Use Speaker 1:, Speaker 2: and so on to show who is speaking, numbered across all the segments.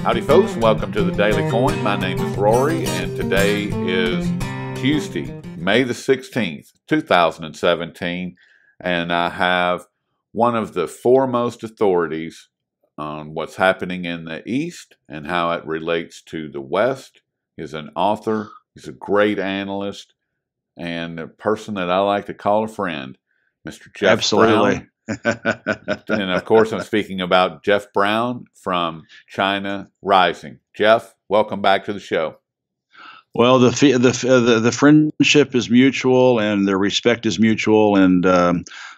Speaker 1: Howdy folks, welcome to the Daily Coin. My name is Rory and today is Tuesday, May the 16th, 2017, and I have one of the foremost authorities on what's happening in the East and how it relates to the West. He's an author, he's a great analyst, and a person that I like to call a friend, Mr. Jeff
Speaker 2: Absolutely.
Speaker 1: Brown. And of course, I'm speaking about Jeff Brown from China Rising. Jeff, welcome back to the show.
Speaker 2: Well, the friendship is mutual and the respect is mutual, and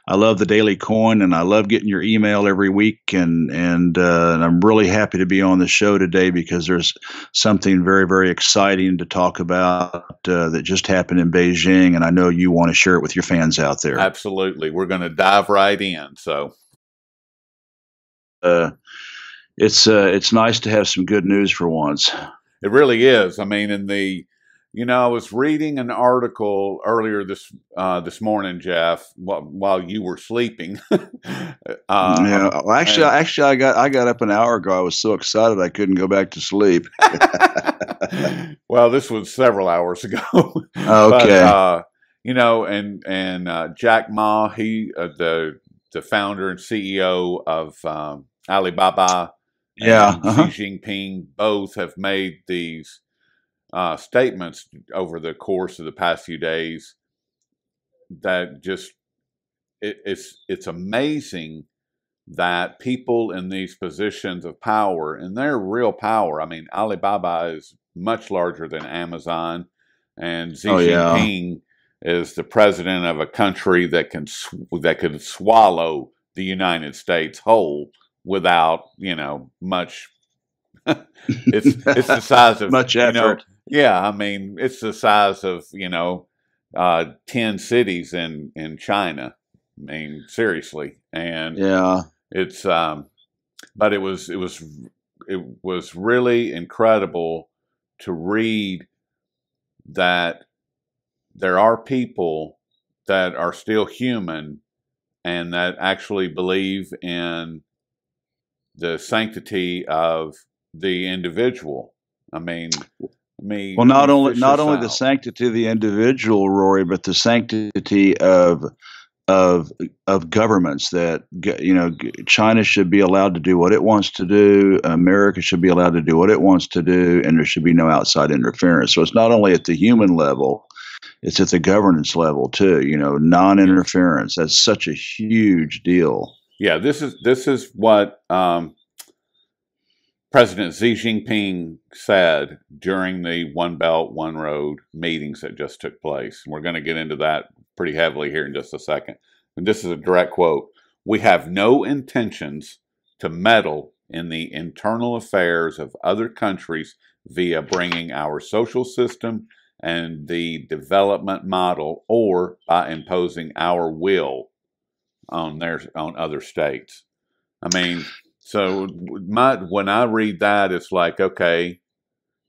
Speaker 2: I love the Daily Coin, and I love getting your email every week, and I'm really happy to be on the show today because there's something very, very exciting to talk about that just happened in Beijing, and I know you want to share it with your fans out there.
Speaker 1: Absolutely, we're going to dive right in. So,
Speaker 2: it's nice to have some good news for once.
Speaker 1: It really is. I mean, I was reading an article earlier this morning, Jeff, while you were sleeping.
Speaker 2: Yeah, well, actually, I got up an hour ago. I was so excited I couldn't go back to sleep.
Speaker 1: Well, this was several hours ago.
Speaker 2: Okay.
Speaker 1: But, and Jack Ma, the founder and CEO of Alibaba,
Speaker 2: Yeah,
Speaker 1: and Xi Jinping both have made these statements over the course of the past few days that just it's amazing that people in these positions of power, and they're real power. I mean, Alibaba is much larger than Amazon, and Xi Jinping is the president of a country that could swallow the United States whole without much. It's the size of
Speaker 2: much effort.
Speaker 1: Yeah, I mean, it's the size of 10 cities in China. I mean, seriously, and
Speaker 2: yeah,
Speaker 1: it's but it was really incredible to read that there are people that are still human and that actually believe in the sanctity of the individual. I mean,
Speaker 2: well, not only the sanctity of the individual, Rory, but the sanctity of governments. That China should be allowed to do what it wants to do. America should be allowed to do what it wants to do, and there should be no outside interference. So it's not only at the human level; it's at the governance level too. Non-interference. That's such a huge deal.
Speaker 1: Yeah, this is what President Xi Jinping said during the One Belt, One Road meetings that just took place. And we're going to get into that pretty heavily here in just a second. And this is a direct quote. "We have no intentions to meddle in the internal affairs of other countries via bringing our social system and the development model or by imposing our will on other states." I mean, so when I read that, it's like, okay,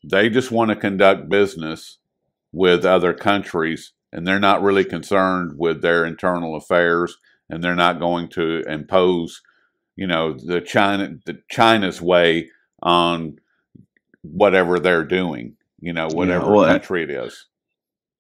Speaker 1: they just want to conduct business with other countries, and they're not really concerned with their internal affairs, and they're not going to impose, China's way on whatever they're doing, whatever country it is.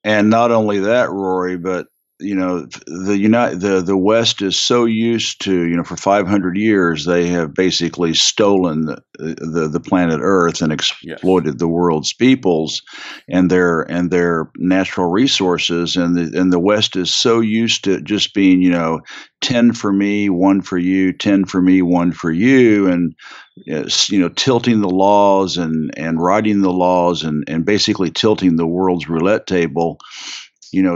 Speaker 2: And not only that, Rory, but the West is so used to, for 500 years they have basically stolen the planet Earth and exploited the world's peoples and their natural resources, and the West is so used to just being 10 for me, 1 for you, 10 for me, 1 for you, and tilting the laws and writing the laws and basically tilting the world's roulette table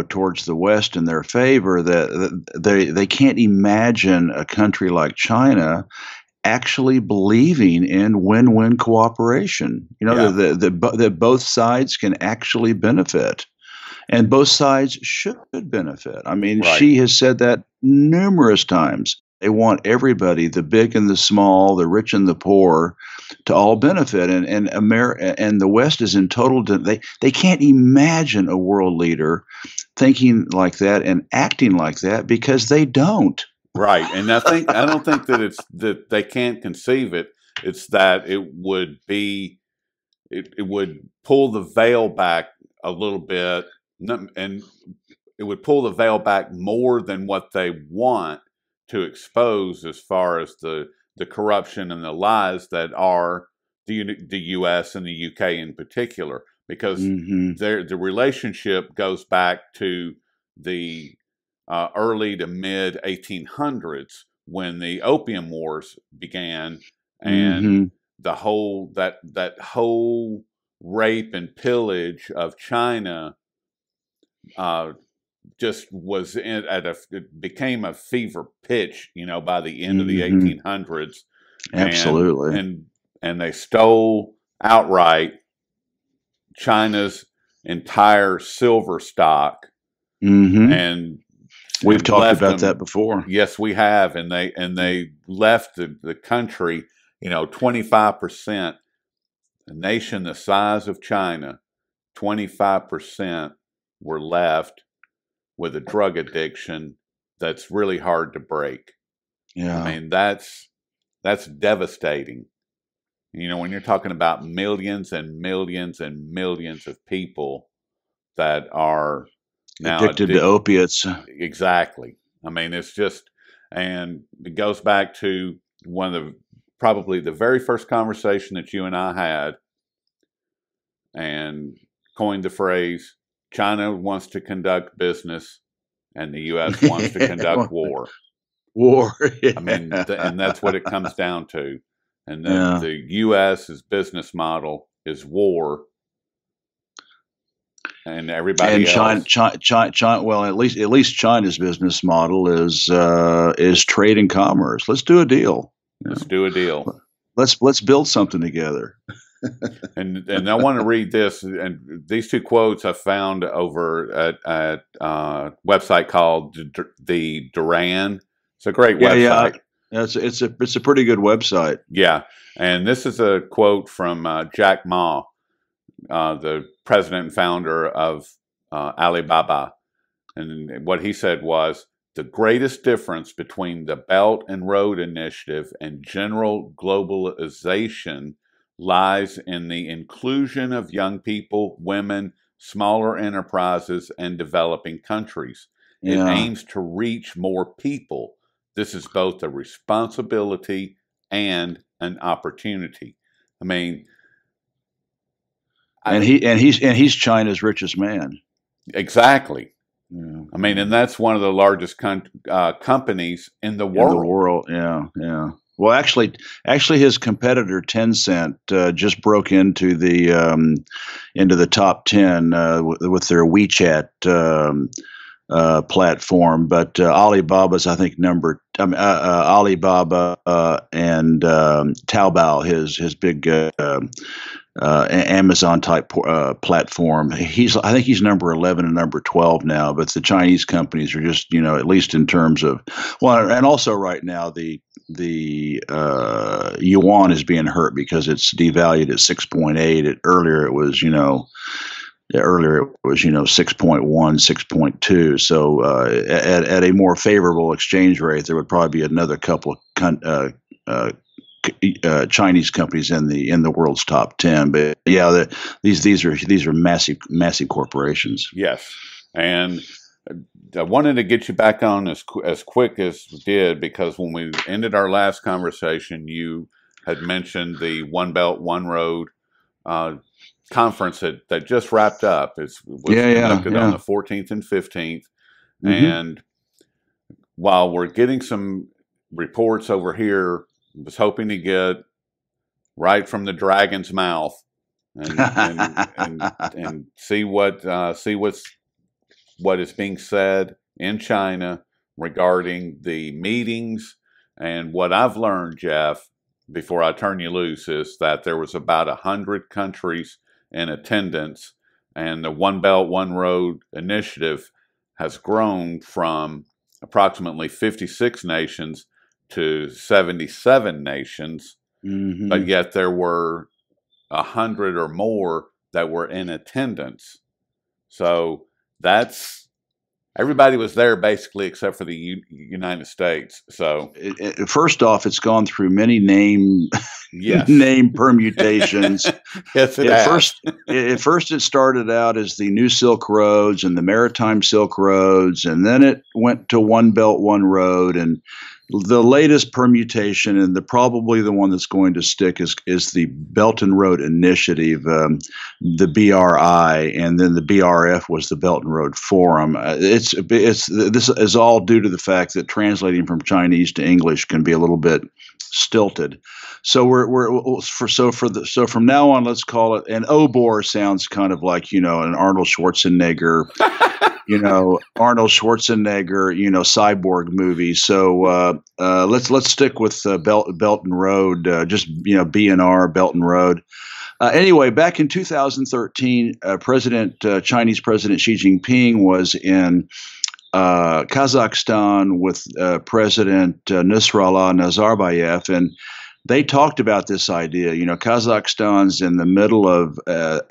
Speaker 2: towards the West in their favor, that they can't imagine a country like China actually believing in win-win cooperation. That both sides can actually benefit, and both sides should benefit. I mean,
Speaker 1: right.
Speaker 2: She has said that numerous times. They want everybody, the big and the small, the rich and the poor, to all benefit. And America and the West is in total. They can't imagine a world leader thinking like that and acting like that because they don't.
Speaker 1: Right, and I don't think that they can't conceive it It's that it would pull the veil back a little bit, and it would pull the veil back more than what they want to expose, as far as the corruption and the lies that are the U.S. and the U.K. in particular, because
Speaker 2: Mm-hmm.
Speaker 1: the relationship goes back to the early to mid 1800s, when the Opium Wars began, and
Speaker 2: Mm-hmm.
Speaker 1: the whole that whole rape and pillage of China uh, just was it became a fever pitch, by the end of the
Speaker 2: Mm-hmm.
Speaker 1: 1800s, and
Speaker 2: Absolutely.
Speaker 1: they stole outright China's entire silver stock,
Speaker 2: Mm-hmm.
Speaker 1: and
Speaker 2: We've talked
Speaker 1: left
Speaker 2: about that
Speaker 1: them.
Speaker 2: before.
Speaker 1: Yes, we have, and they left the country. 25%, a nation the size of China, 25% were left with a drug addiction that's really hard to break. I
Speaker 2: Yeah.
Speaker 1: mean, that's devastating. When you're talking about millions and millions and millions of people that are now
Speaker 2: Addicted to
Speaker 1: addicted.
Speaker 2: opiates.
Speaker 1: Exactly. I mean, it's just, and it goes back to one of probably the very first conversation that you and I had, and coined the phrase, China wants to conduct business and the U.S. wants to conduct war.
Speaker 2: War.
Speaker 1: I mean,
Speaker 2: Yeah.
Speaker 1: and that's what it comes down to. And
Speaker 2: Yeah.
Speaker 1: the U.S.'s business model is war, and
Speaker 2: And
Speaker 1: everybody else.
Speaker 2: China, well, at least China's business model is trade and commerce. Let's do a deal. You
Speaker 1: Let's
Speaker 2: know,
Speaker 1: do a deal.
Speaker 2: let's build something together.
Speaker 1: And I want to read this, and these two quotes I found over at a website called the Duran. It's a great
Speaker 2: Yeah, yeah.
Speaker 1: website.
Speaker 2: It's a pretty good website.
Speaker 1: Yeah, and this is a quote from Jack Ma, the president and founder of Alibaba. And what he said was, the greatest difference between the Belt and Road Initiative and general globalization lies in the inclusion of young people, women, smaller enterprises, and developing countries. It
Speaker 2: Yeah.
Speaker 1: aims to reach more people. This is both a responsibility and an opportunity. I mean,
Speaker 2: And
Speaker 1: I,
Speaker 2: he's China's richest man.
Speaker 1: exactly.
Speaker 2: Yeah.
Speaker 1: I mean, and that's one of the largest companies in the
Speaker 2: In the
Speaker 1: world.
Speaker 2: world. Yeah, yeah. Well, actually, his competitor Tencent just broke into the top 10 with their WeChat platform. But Alibaba's, I think, Alibaba and Taobao, his big Amazon type platform. I think he's number 11 and number 12 now. But the Chinese companies are just, at least in terms of, well, and also right now the yuan is being hurt because it's devalued at 6.8. Earlier it was, 6.1, 6.2. So at a more favorable exchange rate, there would probably be another couple Chinese companies in the world's top 10. But yeah, these are massive corporations.
Speaker 1: Yes, and I wanted to get you back on as quick as we did, because when we ended our last conversation, you had mentioned the One Belt One Road uh, conference that just wrapped up. It was
Speaker 2: Yeah, yeah,
Speaker 1: conducted on
Speaker 2: yeah.
Speaker 1: the 14th and 15th,
Speaker 2: Mm-hmm.
Speaker 1: and while we're getting some reports over here, was hoping to get right from the dragon's mouth, and see what is being said in China regarding the meetings. And what I've learned, Jeff, before I turn you loose, is that there was about 100 countries in attendance, and the One Belt One Road initiative has grown from approximately 56 nations to 77 nations, but
Speaker 2: Mm-hmm.
Speaker 1: yet there were 100 or more that were in attendance. So that's Everybody was there basically except for the United States. So
Speaker 2: First off, it's gone through many
Speaker 1: yes,
Speaker 2: name permutations.
Speaker 1: yes, it
Speaker 2: At
Speaker 1: has.
Speaker 2: first, it started out as the New Silk Roads and the Maritime Silk Roads, and then it went to One Belt, One Road. And the latest permutation, and probably the one that's going to stick, is the Belt and Road Initiative, the BRI, and then the BRF was the Belt and Road Forum. This is all due to the fact that translating from Chinese to English can be a little bit stilted. So from now on, let's call it. And OBOR sounds kind of like an Arnold Schwarzenegger, Arnold Schwarzenegger, cyborg movie. So let's stick with Belt and Road, just BNR, Belt and Road. Anyway, back in 2013, Chinese President Xi Jinping was in Kazakhstan with President Nusrallah Nazarbayev, and they talked about this idea. Kazakhstan's in the middle of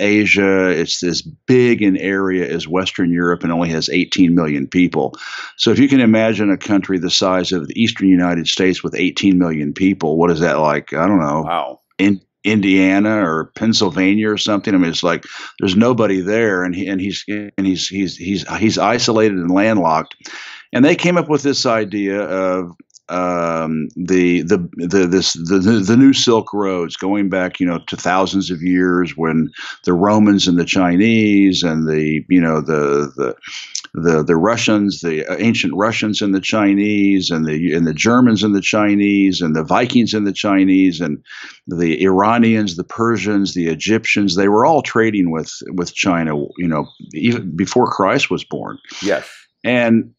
Speaker 2: Asia. It's as big an area as Western Europe and only has 18 million people. So if you can imagine a country the size of the eastern United States with 18 million people, what is that like? I don't know.
Speaker 1: Wow.
Speaker 2: In Indiana or Pennsylvania or something. I mean, it's like there's nobody there, and he's isolated and landlocked. And they came up with this idea of the new Silk Roads, going back to thousands of years, when the Romans and the Chinese and the Russians, the ancient Russians and the Chinese, and the Germans and the Chinese, and the Vikings and the Chinese, and the Iranians, the Persians, the Egyptians, they were all trading with China, even before Christ was born.
Speaker 1: Yes.
Speaker 2: And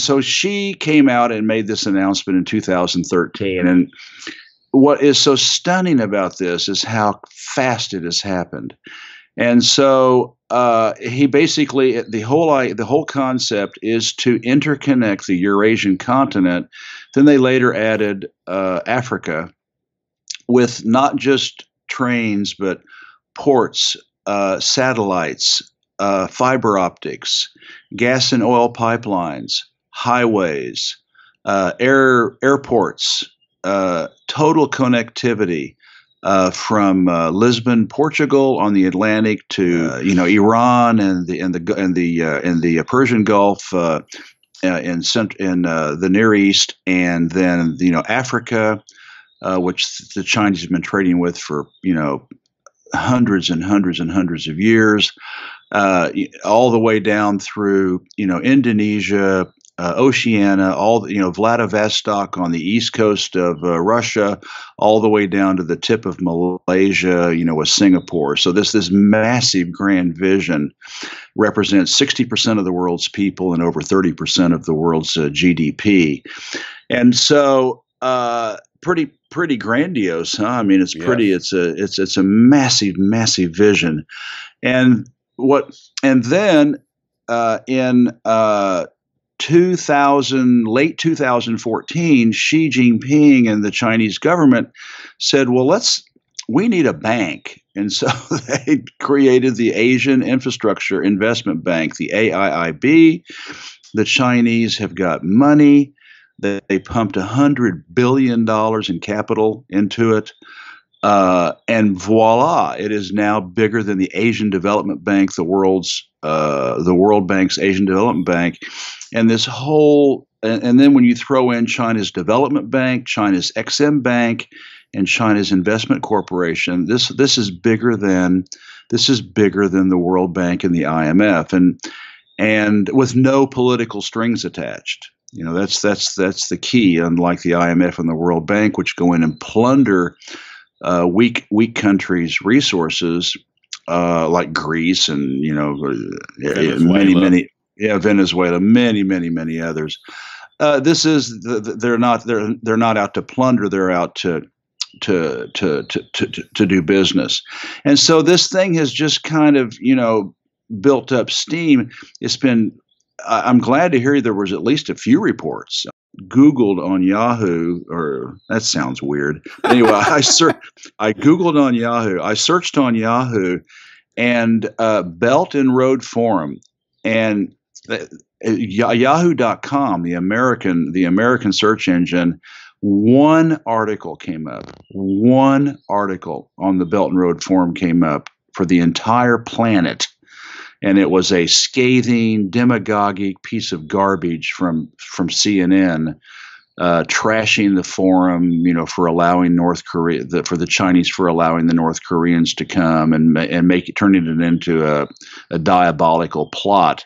Speaker 2: so she came out and made this announcement in 2013. And what is so stunning about this is how fast it has happened. And so he basically, the whole concept is to interconnect the Eurasian continent. Then they later added Africa with not just trains, but ports, satellites, fiber optics, gas and oil pipelines, highways, airports, total connectivity from Lisbon, Portugal, on the Atlantic to Iran and the Persian Gulf, in the Near East, and then Africa, which the Chinese have been trading with for hundreds and hundreds and hundreds of years, all the way down through Indonesia, Oceania, Vladivostok on the east coast of Russia, all the way down to the tip of Malaysia, with Singapore. So this massive grand vision represents 60% of the world's people and over 30% of the world's GDP. And so pretty grandiose, huh? I mean, it's pretty. Yes. It's a massive, massive vision, and then in late 2014, Xi Jinping and the Chinese government said, "Well, we need a bank," and so they created the Asian Infrastructure Investment Bank, the AIIB. The Chinese have got money. They pumped $100 billion in capital into it. And voila, it is now bigger than the Asian Development Bank, the World Bank's Asian Development Bank. And this whole, and then when you throw in China's Development Bank, China's Exim Bank, and China's Investment Corporation, this is bigger than the World Bank and the IMF, and with no political strings attached. That's the key. Unlike the IMF and the World Bank, which go in and plunder weak countries' resources, like Greece and Venezuela, many others. They're not out to plunder. They're out to do business. And so this thing has just kind of built up steam. It's been. I'm glad to hear there was at least a few reports. Googled on Yahoo, or that sounds weird. Anyway, I Googled on Yahoo. I searched on Yahoo, and Belt and Road Forum. and Yahoo.com, the American search engine, one article came up. One article on the Belt and Road Forum came up for the entire planet, and it was a scathing, demagogic piece of garbage from CNN, trashing the forum, for allowing North Korea, for the Chinese, for allowing the North Koreans to come and turning it into a diabolical plot.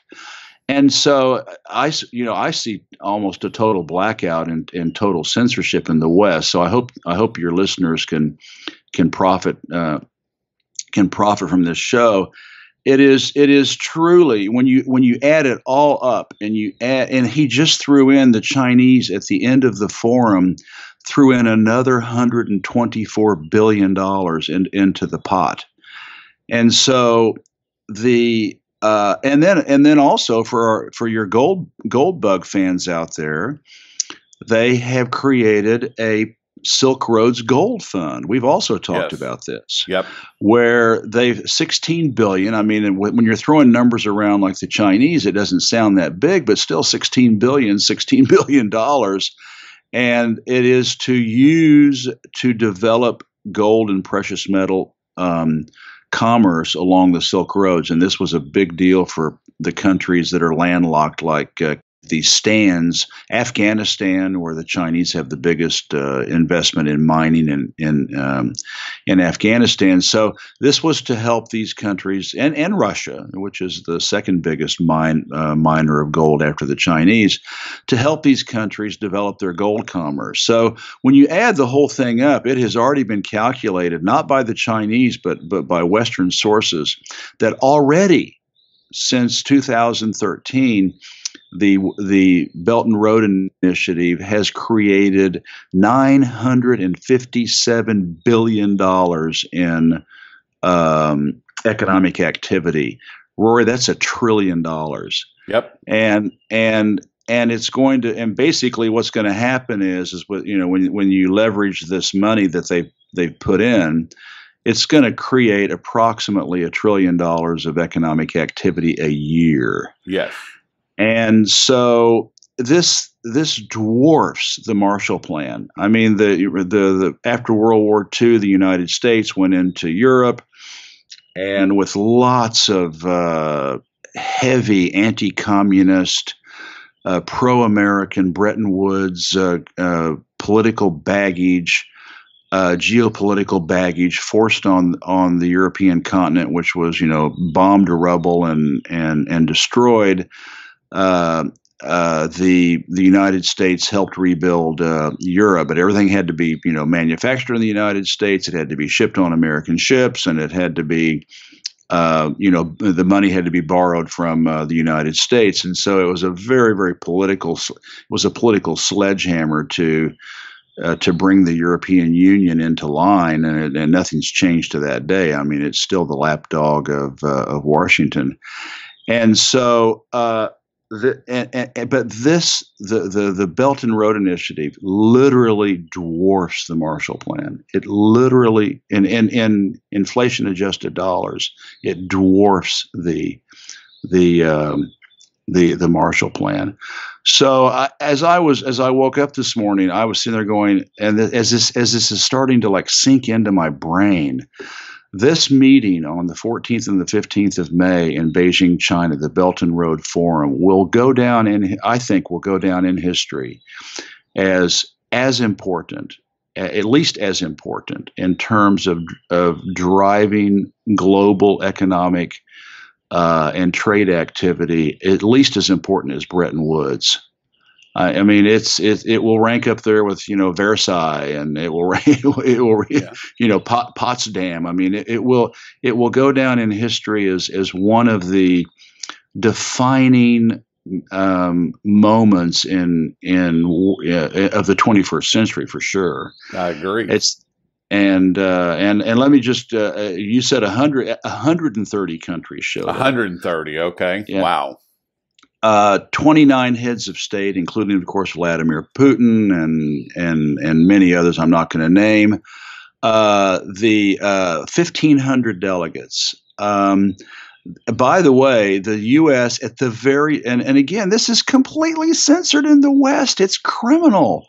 Speaker 2: And so I see almost a total blackout and total censorship in the West. So I hope your listeners can profit from this show. It is truly, when you add it all up, and he just threw in the Chinese at the end of the forum, threw in another $124 billion into the pot. And so and then also for your gold bug fans out there, they have created a Silk Road's Gold Fund. We've also talked about this.
Speaker 1: Yep.
Speaker 2: Where they've 16 billion. I mean, when you're throwing numbers around like the Chinese, it doesn't sound that big, but still $16 billion dollars. And it is to use to develop gold and precious metal commerce along the Silk Roads. And this was a big deal for the countries that are landlocked, like the stands, Afghanistan, where the Chinese have the biggest investment in mining in Afghanistan. So this was to help these countries, and Russia, which is the second biggest miner of gold after the Chinese, to help these countries develop their gold commerce. So when you add the whole thing up, it has already been calculated, not by the Chinese, but by Western sources, that already since 2013, the Belt and Road Initiative has created $957 billion in economic activity. Rory, that's $1 trillion.
Speaker 1: Yep.
Speaker 2: And it's going to, and basically what's going to happen is when you leverage this money that they've put in, it's going to create approximately $1 trillion of economic activity a year.
Speaker 1: Yes.
Speaker 2: And so this dwarfs the Marshall Plan. I mean, the after World War II, the United States went into Europe, and with lots of heavy anti-communist, pro-American Bretton Woods political baggage, geopolitical baggage forced on the European continent, which was bombed to rubble and destroyed. The United States helped rebuild Europe, but everything had to be manufactured in the United States. It had to be shipped on American ships, and it had to be the money had to be borrowed from the United States, and so it was a very, very political sledgehammer to bring the European Union into line, and nothing's changed to that day. I mean, it's still the lapdog of Washington, and so. The Belt and Road Initiative literally dwarfs the Marshall Plan. It literally, in inflation adjusted dollars, it dwarfs the Marshall Plan. So as I woke up this morning, I was sitting there going, and as this is starting to like sink into my brain. This meeting on the 14th and the 15th of May in Beijing, China, the Belt and Road Forum, I think will go down in history as important, at least as important in terms of driving global economic and trade activity, at least as important as Bretton Woods. I mean, it will rank up there with Versailles, and it will Potsdam. I mean, it will go down in history as one of the defining moments in of the 21st century for sure.
Speaker 1: I agree.
Speaker 2: And let me just you said 130 countries showed
Speaker 1: 130.
Speaker 2: Up.
Speaker 1: Okay.
Speaker 2: Yeah.
Speaker 1: Wow.
Speaker 2: 29 heads of state, including, of course, Vladimir Putin and many others I'm not going to name. The 1,500 delegates. By the way, the U.S. at the very and again, this is completely censored in the West. It's criminal.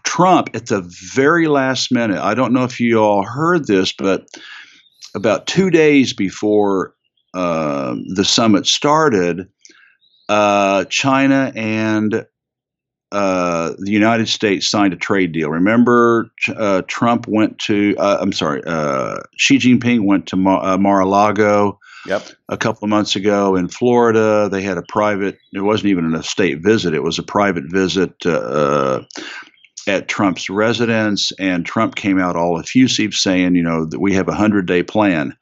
Speaker 2: Trump at the very last minute. I don't know if you all heard this, but about 2 days before the summit started, China and the United States signed a trade deal. Remember, Trump went to, Xi Jinping went to Mar-a-Lago a couple of months ago in Florida. They had a private, it wasn't even a state visit, it was a private visit at Trump's residence. And Trump came out all effusive saying, that we have a 100-day plan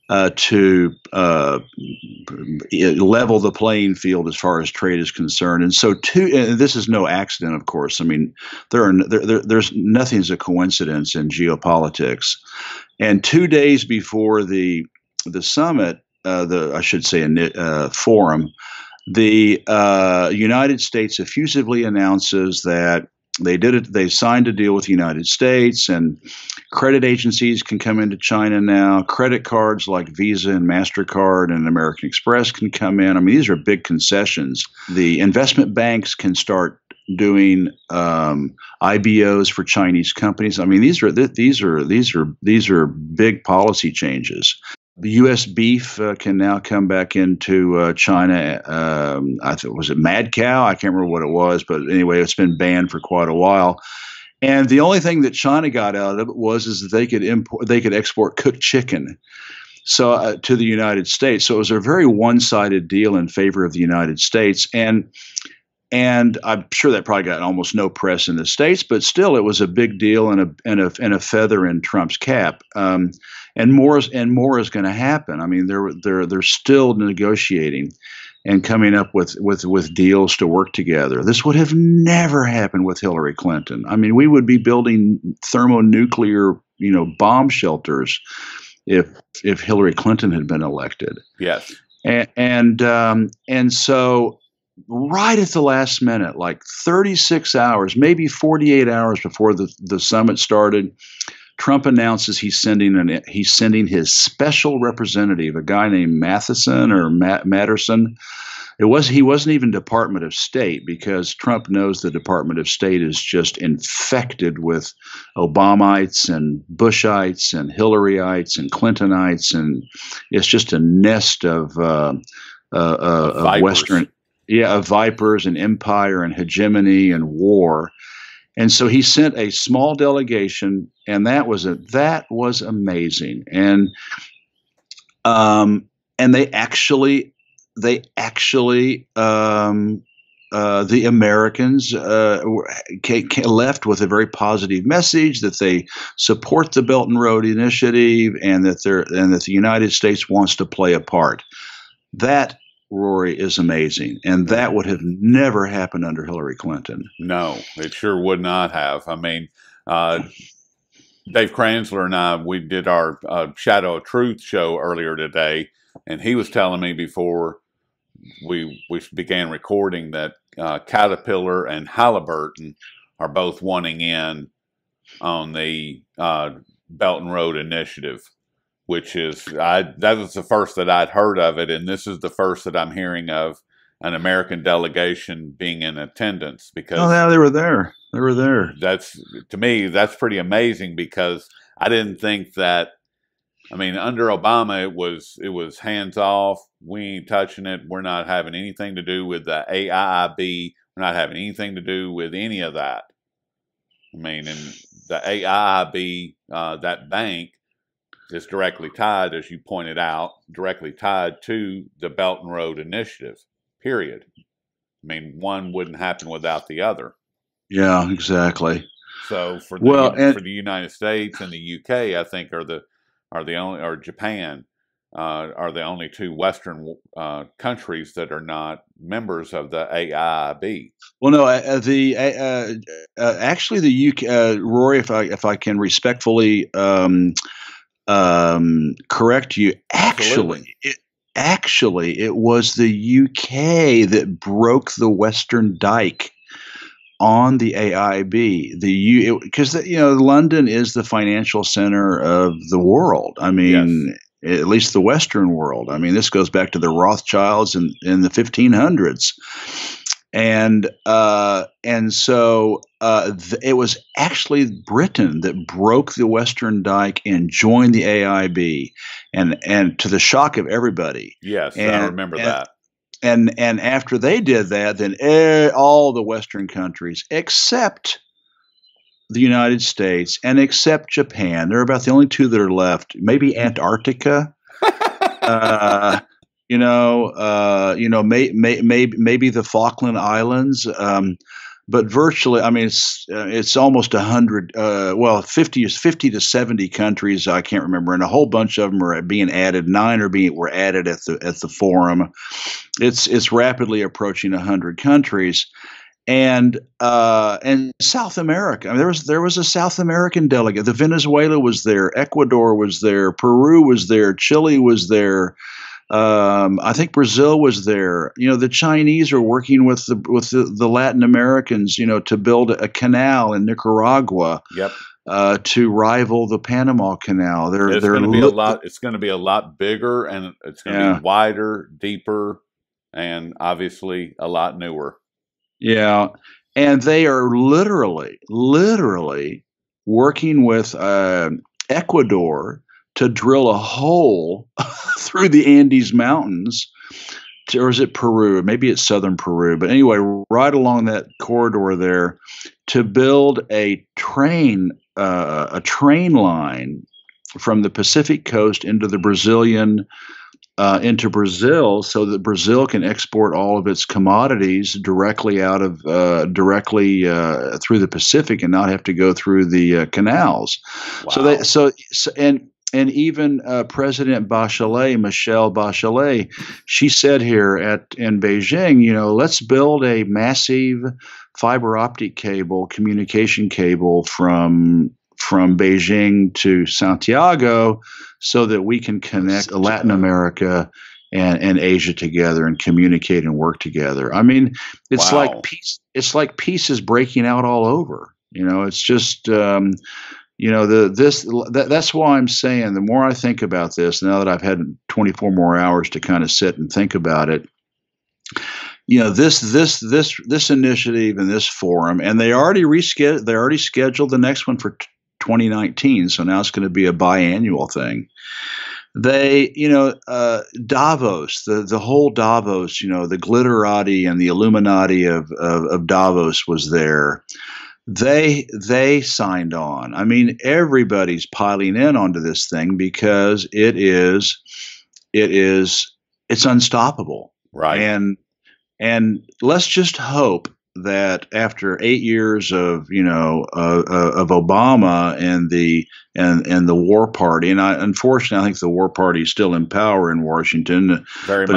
Speaker 2: to level the playing field as far as trade is concerned. And so, and this is no accident, of course. I mean, there's nothing's a coincidence in geopolitics. And 2 days before the summit, I should say forum, the United States effusively announces that they signed a deal with the United States, and credit agencies can come into China now. Credit cards like Visa and MasterCard and American Express can come in. I mean, these are big concessions. The investment banks can start doing IBOs for Chinese companies. I mean, these are big policy changes. The U.S. beef can now come back into China. I thought, was it Mad Cow? I can't remember what it was, but anyway, it's been banned for quite a while. And the only thing that China got out of it is that they could export cooked chicken to the United States. So it was a very one-sided deal in favor of the United States. And I'm sure that probably got almost no press in the States, but still, it was a big deal and a feather in Trump's cap. And more is going to happen. I mean, they're still negotiating and coming up with deals to work together. This would have never happened with Hillary Clinton. I mean, we would be building thermonuclear, bomb shelters if Hillary Clinton had been elected.
Speaker 1: Yes.
Speaker 2: And so right at the last minute, like 36 hours, maybe 48 hours before the summit started, Trump announces he's sending his special representative, a guy named Matheson or Matterson. He wasn't even Department of State, because Trump knows the Department of State is just infected with Obamites and Bushites and Hillaryites and Clintonites, and it's just a nest of Western, of vipers and empire and hegemony and war. And so he sent a small delegation, and that was amazing. And they actually the Americans left with a very positive message that they support the Belt and Road Initiative, and that the United States wants to play a part. That, Rory, is amazing, and that would have never happened under Hillary Clinton.
Speaker 1: No, it sure would not have. I mean, Dave Kranzler and I, we did our Shadow of Truth show earlier today, and he was telling me before we began recording that Caterpillar and Halliburton are both wanting in on the Belt and Road Initiative, which is, that was the first that I'd heard of it, and this is the first that I'm hearing of an American delegation being in attendance. Because
Speaker 2: they were there. They were there.
Speaker 1: To me, that's pretty amazing, because I didn't think that. I mean, under Obama, it was hands off. We ain't touching it. We're not having anything to do with the AIIB. We're not having anything to do with any of that. I mean, and the AIIB, that bank, is directly tied, as you pointed out, directly tied to the Belt and Road Initiative, period. I mean, one wouldn't happen without the other.
Speaker 2: Yeah, exactly.
Speaker 1: So for the United States and the UK, I think are the only, or Japan, are the only two Western countries that are not members of the AIIB.
Speaker 2: Well, no, actually the UK, Rory, if I can respectfully correct you, actually it was the UK that broke the Western Dyke on the AIB. Because London is the financial center of the world. I mean, at least the Western world. I mean, this goes back to the Rothschilds in the 1500s. It was actually Britain that broke the Western Dyke and joined the AIB, and to the shock of everybody.
Speaker 1: Yes, I
Speaker 2: And
Speaker 1: remember
Speaker 2: and
Speaker 1: that.
Speaker 2: and after they did that, then all the Western countries except the United States and except Japan, they're about the only two that are left. Maybe Antarctica. uh, maybe the Falkland Islands, but virtually, I mean, it's almost 100. 50 to 70 countries. I can't remember, and a whole bunch of them are being added. 9 were added at the forum. It's rapidly approaching 100 countries. And South America. I mean, there was a South American delegate. The Venezuela was there, Ecuador was there, Peru was there, Chile was there. I think Brazil was there. The Chinese are working with the Latin Americans, to build a canal in Nicaragua.
Speaker 1: Yep.
Speaker 2: To rival the Panama Canal.
Speaker 1: It's going to be a lot. It's going to be a lot bigger, and it's going to be wider, deeper, and obviously a lot newer.
Speaker 2: Yeah, and they are literally working with Ecuador to drill a hole through the Andes Mountains, or is it Peru? Maybe it's southern Peru. But anyway, right along that corridor there, to build a train line from the Pacific coast into the into Brazil, so that Brazil can export all of its commodities directly through the Pacific and not have to go through the canals.
Speaker 1: Wow.
Speaker 2: And even President Michelle Bachelet, she said here in Beijing, let's build a massive fiber optic communication cable from Beijing to Santiago, so that we can connect Latin America and Asia together and communicate and work together. I mean, it's like peace. It's like peace is breaking out all over. It's just that's why I'm saying the more I think about this, now that I've had 24 more hours to kind of sit and think about it, this initiative and this forum, and they already scheduled the next one for 2019. So now it's going to be a biannual thing. They, Davos, the whole Davos, the glitterati and the Illuminati of Davos was there. They signed on. I mean, everybody's piling in onto this thing because it's unstoppable.
Speaker 1: Right.
Speaker 2: And let's just hope that after 8 years of Obama and the war party, and unfortunately I think the war party is still in power in Washington,
Speaker 1: but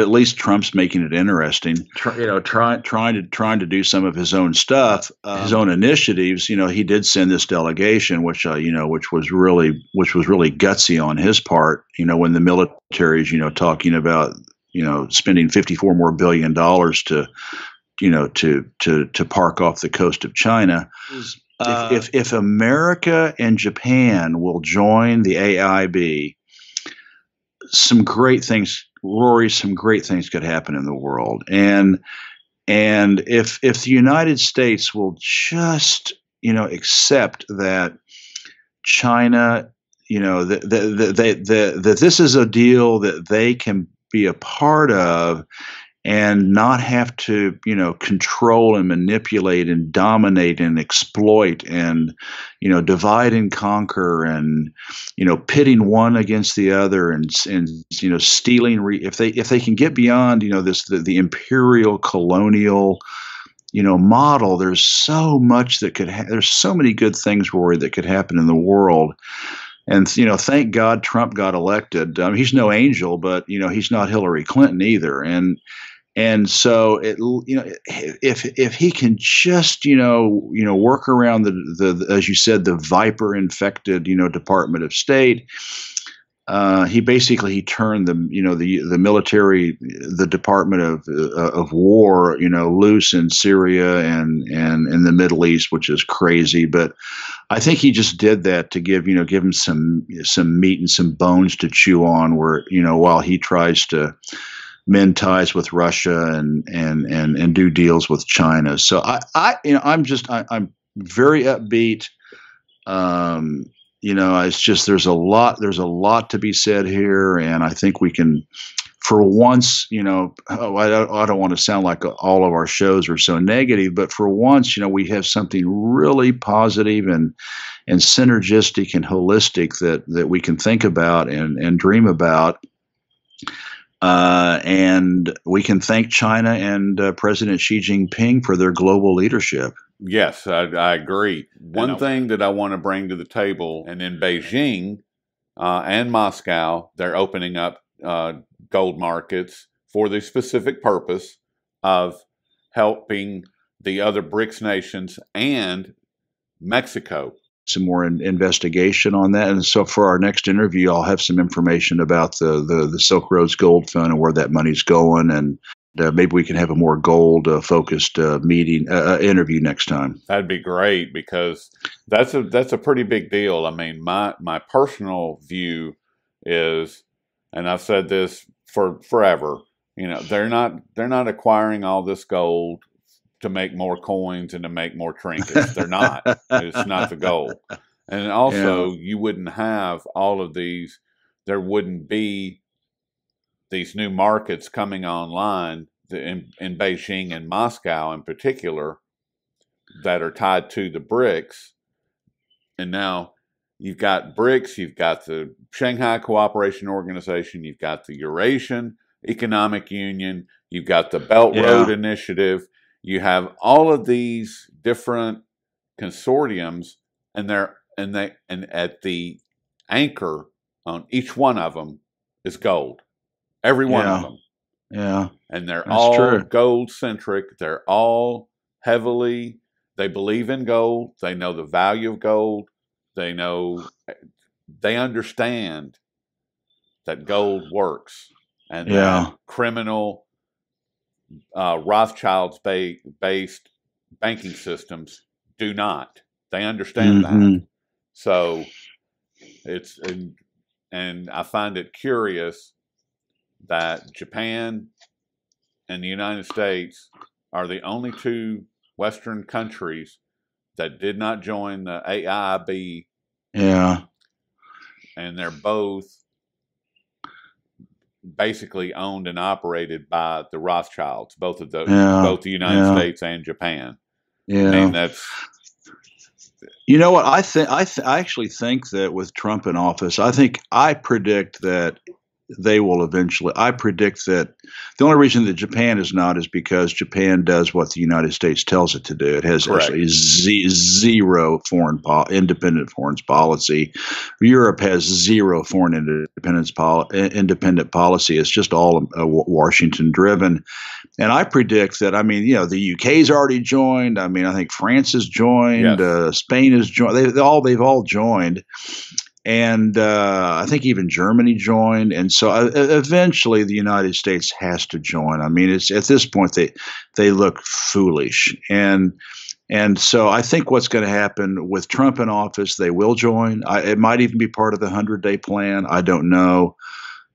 Speaker 1: at
Speaker 2: least Trump's making it interesting. Trying to do some of his own stuff, his own initiatives. He did send this delegation, which was really gutsy on his part. When the military is talking about spending $54 billion more to park off the coast of China. If America and Japan will join the AIB, some great things could happen in the world. And if the United States will just accept that China, that this is a deal that they can be a part of, and not have to, control and manipulate and dominate and exploit and, divide and conquer and, pitting one against the other and stealing. If they can get beyond, the imperial colonial, model, there's so much that there's so many good things, Rory, that could happen in the world. And, thank God Trump got elected. He's no angel, but, he's not Hillary Clinton either. And so if he can just work around the as you said, the viper infected Department of State, he basically he turned the the military, the Department of War, loose in Syria and in the Middle East, which is crazy. But I think he just did that to give him some meat and some bones to chew on, where while he tries to mend ties with Russia and do deals with China. So I'm very upbeat. It's just there's a lot to be said here, and I think we can, for once, I don't want to sound like all of our shows are so negative, but for once, we have something really positive and synergistic and holistic that we can think about and dream about. And we can thank China and President Xi Jinping for their global leadership.
Speaker 1: Yes, I agree. One thing that I want to bring to the table, and in Beijing and Moscow, they're opening up gold markets for the specific purpose of helping the other BRICS nations and Mexico.
Speaker 2: Some more investigation on that. And so for our next interview, I'll have some information about the Silk Road's Gold Fund and where that money's going. And maybe we can have a more gold focused interview next time.
Speaker 1: That'd be great, because that's a pretty big deal. I mean, my personal view is, and I've said this for forever, they're not acquiring all this gold to make more coins and to make more trinkets. They're not. It's not the goal. And also, you wouldn't have all of these. There wouldn't be these new markets coming online in Beijing and Moscow in particular that are tied to the BRICS. And now you've got BRICS, you've got the Shanghai Cooperation Organization, you've got the Eurasian Economic Union, you've got the Belt Road Initiative. You have all of these different consortiums, and at the anchor on each one of them is gold. Every one of them.
Speaker 2: Yeah.
Speaker 1: And they're all gold centric. They're all they believe in gold. They know the value of gold. They understand that gold works, and that criminal Rothschild's based banking systems do not. They understand that. So and I find it curious that Japan and the United States are the only two Western countries that did not join the AIIB.
Speaker 2: Yeah.
Speaker 1: And they're both basically owned and operated by the Rothschilds, both the United States and Japan.
Speaker 2: Yeah.
Speaker 1: I mean, that's.
Speaker 2: You know what? I actually think that with Trump in office, I predict that they will eventually. I predict that the only reason that Japan is not is because Japan does what the United States tells it to do. It has actually zero independent foreign policy. Europe has zero foreign independent policy. It's just all Washington driven. And I predict that, the UK's already joined. I think France has joined. Yes. Spain has joined. They've all joined. And I think even Germany joined. And so eventually the United States has to join. It's at this point they look foolish. And so I think what's going to happen with Trump in office, they will join. It might even be part of the 100-day plan. I don't know.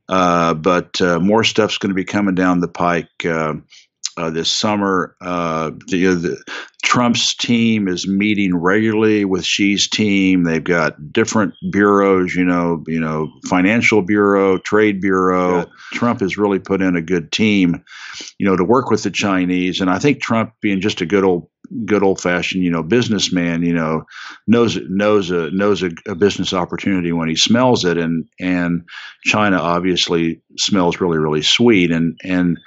Speaker 2: But more stuff's going to be coming down the pike this summer. Trump's team is meeting regularly with Xi's team. They've got different bureaus, financial bureau, trade bureau. Good. Trump has really put in a good team, to work with the Chinese. And I think Trump, being just a good old fashioned, businessman, knows a business opportunity when he smells it. And China obviously smells really, really sweet. And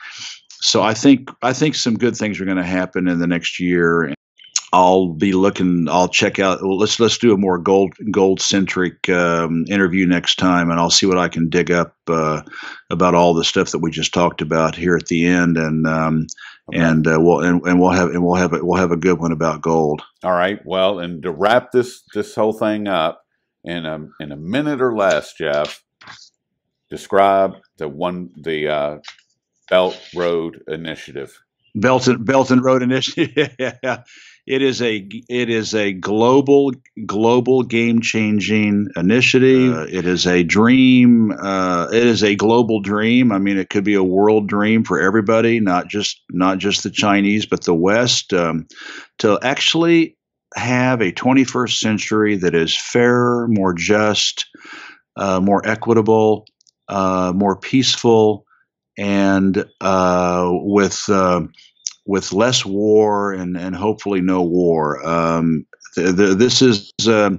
Speaker 2: so I think some good things are going to happen in the next year. I'll check out. Well, let's do a more gold centric interview next time, and I'll see what I can dig up about all the stuff that we just talked about here at the end, we'll have a good one about gold.
Speaker 1: All right. Well, and to wrap this whole thing up in a minute or less, Jeff, Describe the Belt Road Initiative.
Speaker 2: Belt and Road Initiative. It is a global game changing initiative. It is a dream. It is a global dream. I mean, it could be a world dream for everybody, not just the Chinese, but the West, to actually have a 21st century that is fairer, more just, more equitable, more peaceful, and with less war and hopefully no war. This is a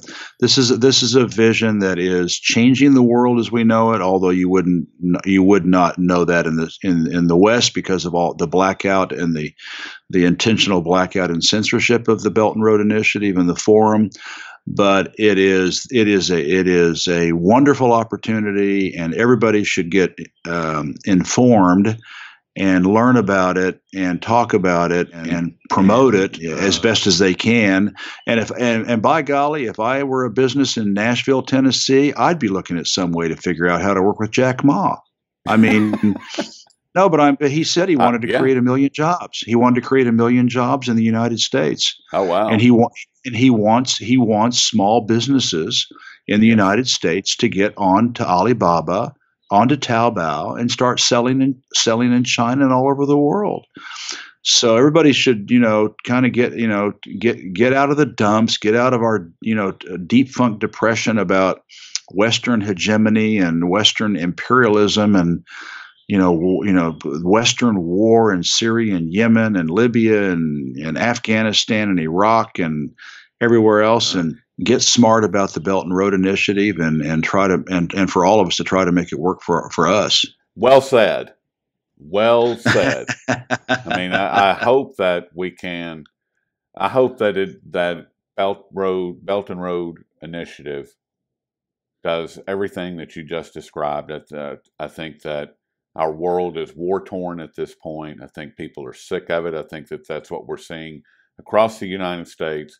Speaker 2: vision that is changing the world as we know it. Although you would not know that in the West because of all the blackout and the intentional blackout and censorship of the Belt and Road Initiative and the Forum. But it is a wonderful opportunity, and everybody should get informed and learn about it and talk about it and promote it as best as they can. And by golly, if I were a business in Nashville, Tennessee, I'd be looking at some way to figure out how to work with Jack Ma. I mean, no, but he said he wanted to create 1 million jobs. He wanted to create 1 million jobs in the United States.
Speaker 1: Oh, wow.
Speaker 2: And he wants small businesses in the United States to get on to Alibaba, onto Taobao, and start selling in China and all over the world. So everybody should, kind of get out of the dumps, get out of our, deep funk depression about Western hegemony and Western imperialism and, Western war in Syria and Yemen and Libya and Afghanistan and Iraq and everywhere else, and get smart about the Belt and Road Initiative and try to and for all of us to try to make it work for us.
Speaker 1: Well said. Well said. I mean, I hope that we can. I hope that Belt and Road Initiative does everything that you just described. I think that our world is war-torn at this point. I think people are sick of it. I think that's what we're seeing across the United States,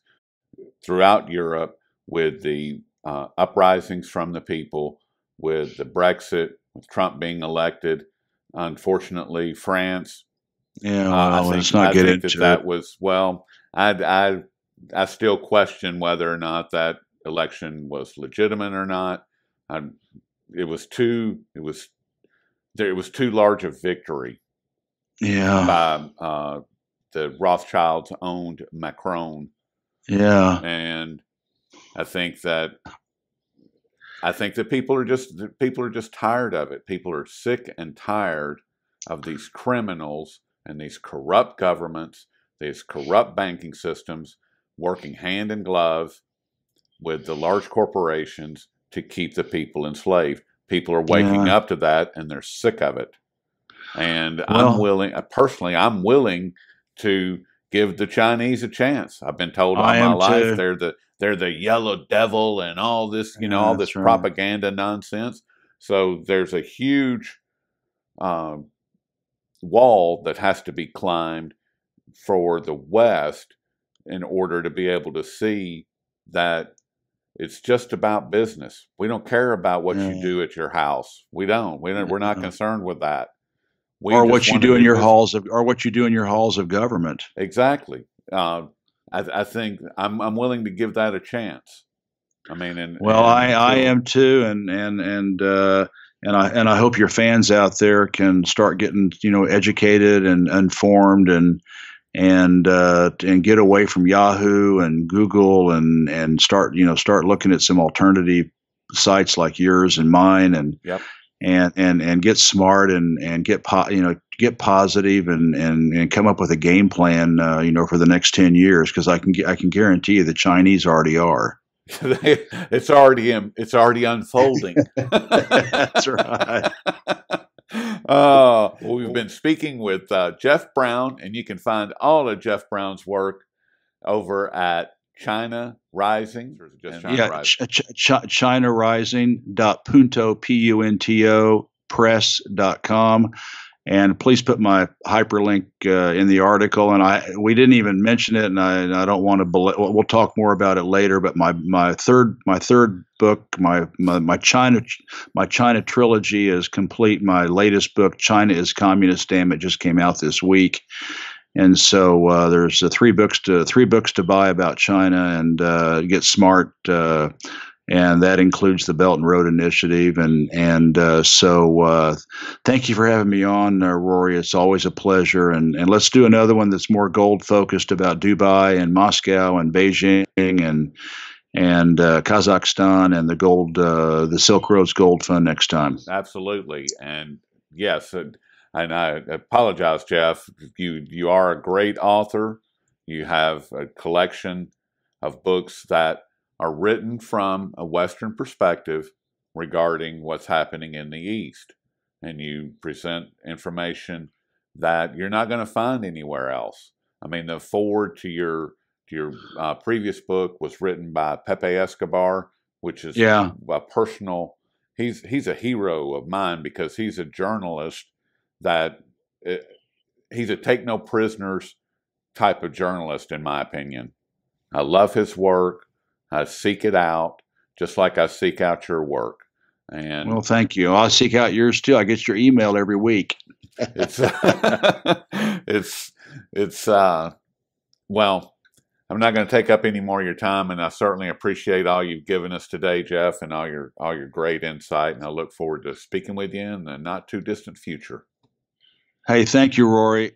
Speaker 1: throughout Europe, with the uprisings from the people, with the Brexit, with Trump being elected. Unfortunately, France.
Speaker 2: Let's not get into
Speaker 1: that was, well, I still question whether or not that election was legitimate or not. It was too large a victory. By the Rothschilds owned Macron. And I think that people are just tired of it. People are sick and tired of these criminals and these corrupt governments, these corrupt banking systems working hand in glove with the large corporations to keep the people enslaved. People are waking up to that, and they're sick of it. And I'm willing to give the Chinese a chance. I've been told all my life they're the yellow devil and all this, all this propaganda nonsense. So there's a huge wall that has to be climbed for the West in order to be able to see that it's just about business. We don't care about what you do at your house. We're not concerned with that.
Speaker 2: Or what you do in your halls of government.
Speaker 1: Exactly. I think I'm willing to give that a chance. I mean,
Speaker 2: I am too, and I hope your fans out there can start getting educated and informed and get away from Yahoo and Google and start looking at some alternative sites like yours and mine and get smart and get positive and come up with a game plan for the next 10 years, because I can guarantee you the Chinese already are.
Speaker 1: It's already unfolding.
Speaker 2: That's right.
Speaker 1: We've been speaking with Jeff Brown, and you can find all of Jeff Brown's work over at China Rising. Or is it just China Rising?
Speaker 2: China Rising.punto press.com. And please put my hyperlink in the article. And we didn't even mention it, and I don't want to. We'll talk more about it later. But my third book, my China trilogy is complete. My latest book, China is Communist. Damn, it just came out this week. And so there's three books to buy about China and get smart. And that includes the Belt and Road Initiative. So thank you for having me on, Rory. It's always a pleasure. And let's do another one that's more gold focused about Dubai and Moscow and Beijing and Kazakhstan and the Silk Road's Gold Fund next time.
Speaker 1: Absolutely. And yes, and I apologize, Jeff. You are a great author. You have a collection of books that are written from a Western perspective regarding what's happening in the East. And you present information that you're not going to find anywhere else. I mean, the forward to your previous book was written by Pepe Escobar, which is
Speaker 2: Yeah.
Speaker 1: a personal. He's a hero of mine because he's a journalist that he's a take no prisoners type of journalist, in my opinion. I love his work. I seek it out, just like I seek out your work. And
Speaker 2: well, thank you. I'll seek out yours too. I get your email every week.
Speaker 1: it's well, I'm not going to take up any more of your time, and I certainly appreciate all you've given us today, Jeff, and all your great insight. And I look forward to speaking with you in the not too distant future.
Speaker 2: Hey, thank you, Rory.